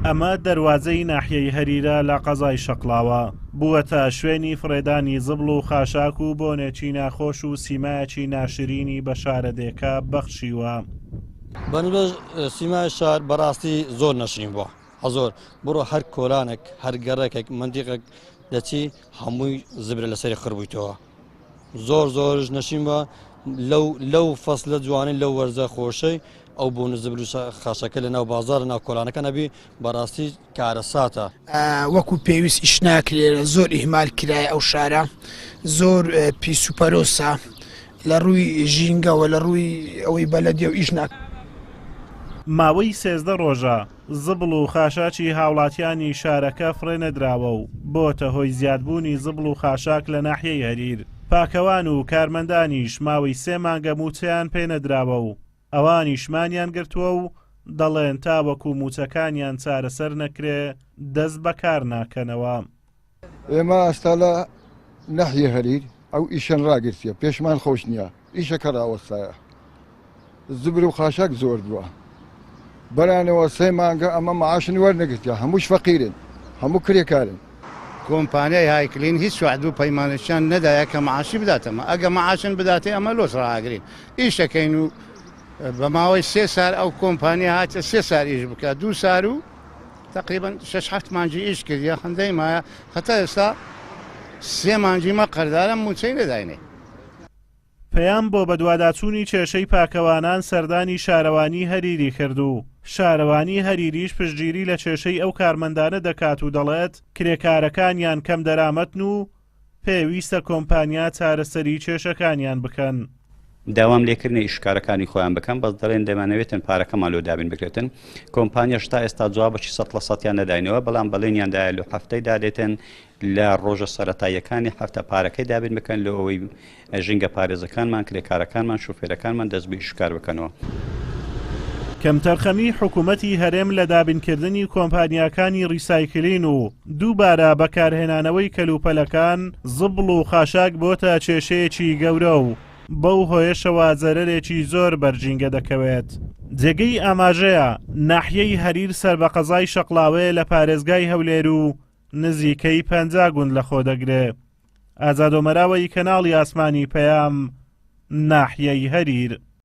ئەمە دەواازەی ناحیەی هەریرە لە قەزای شەقڵاوە بووەتە شوێنی فڕێدانی زبڵ و خاشاک و بۆنێکی ناخۆش و سیمایەکی ناشرینی بە شارەدێکە بەخشیوە. بەنسبەت سیمای شار بەڕاستی زۆر نەشین بووە زۆر بڕۆ هەر کۆلانێک هەر گەڕێکێک منتیقێک دەچی هەمووی زبرە لەسەری خڕبوویتەوە زۆر زۆرش نەشین بە لەو فەسلە جوانی لەو وەرزە خۆشەی ئەو بوون زبر خاشەکە لە ناو بازارە ناو کۆلانەکە نەبی بەڕاستی کارەساتە وەکو پێویست ئیش ناکرێرە زۆر ئیهمال کرایە ئەو شارە زۆر پیسوپەرۆسە لە ڕووی ژینگەوە لە ڕووی ئەوەی بەلەدی و ئیش ناک ماوەی 13 ڕۆژە زبڵ و خاشاکی هاوڵاتیانی شارەکە فرێنەدراوە و بۆتە هۆی زیادبوونی زبڵ و خاشاک لە ناحیەی هەریر. پاکەوان و کارمەندانیش ماوەی 3 مانگە موچەیان پێنەدراوە و ئەوانیشمانیان گرتووە و دەڵێن تا وەکو موچەکانیان چارەسەر نەکرێ دەست بەکار ناکەنەوە. ئێمە ئەستا لە ناحیە هەریر ئەو ئیشەن ڕاگرتیە پێشمان خۆش نییە ئیشەکە ڕاوەستایە زبر و خاشاک زۆر بووە بەرانەوە 3 مانگە ئەمە معاشن وەرنەگرتیا هەمووش فەقیرن هەموو کرێکارن. کۆمپانیای هایکلین هیچ وعد و پەیمانێکیان نەدایە کە معاشی بداتەمە ئەگە معاشن بداتێ ئەمە لۆس ڕاگرین ئیشەکەین و بە ماوەی 3 سار ئەو کۆمپانیا هاتە 3 سار ئیش بکە 2 سار و تقریبا 6-7 مانجی ئیش کردیا هەندەی مایە هەتا ئێستا 3 مانجیمە قەردارم موچەی نەداینێ. پەیام بۆ بەدواداچوونی کێشەی پاکەوانان سەردانی شارەوانی هەریری کردو. شارەوانی هەریریش پشتگیری لە کێشەی ئەو کارمەندانە دەکات و دەڵێت کرێکارەکانیان کەم دەرامەتن و پێویستە کۆمپانیا چارەسەری کێشەکانیان بکەن. داوام لێکردنی ئیشکارەکانی خۆیان بکەن بەس دەڵێن دەمانەوێتن پارەکەمان لۆ دابین بکرێتن کۆمپانیاش تا ئێستا جوابەکی 100% نەداینەوە بەڵام بەڵێنیاندایە لە هەفتەی دادێتن لە ڕۆژە سەرەتاییەکانی هەفتە پارەکەی دابین بکەن لە ئەوەی ژینگە پارێزەکانمان کرێکارەکانمان شوفێرەکانمان دەست بە ئیشکار بکەنەوە. کەمتەرخەمی حکوومەتی هەرێم لە دابینکردنی کۆمپانیاکانی ڕیسایکلین و دووبارە بەکارهێنانەوەی کەلوپەلەکان زبڵ و خاشاک بۆتە کێشەیەکی گەورە و بەو هۆیشەوە زەرەرێکی زۆر بەرجینگە دەکەوێت. جێگەی ئاماژەیە ناحیەی هەریر سەر بە قەزای شەقڵاوەیە لە پارێزگای هەولێر و نزیکەی 50 گوند لە خۆ دەگرێ. ئازادۆمەراوەی کەناڵی ئاسمانی پەیام ناحیەی هەریر.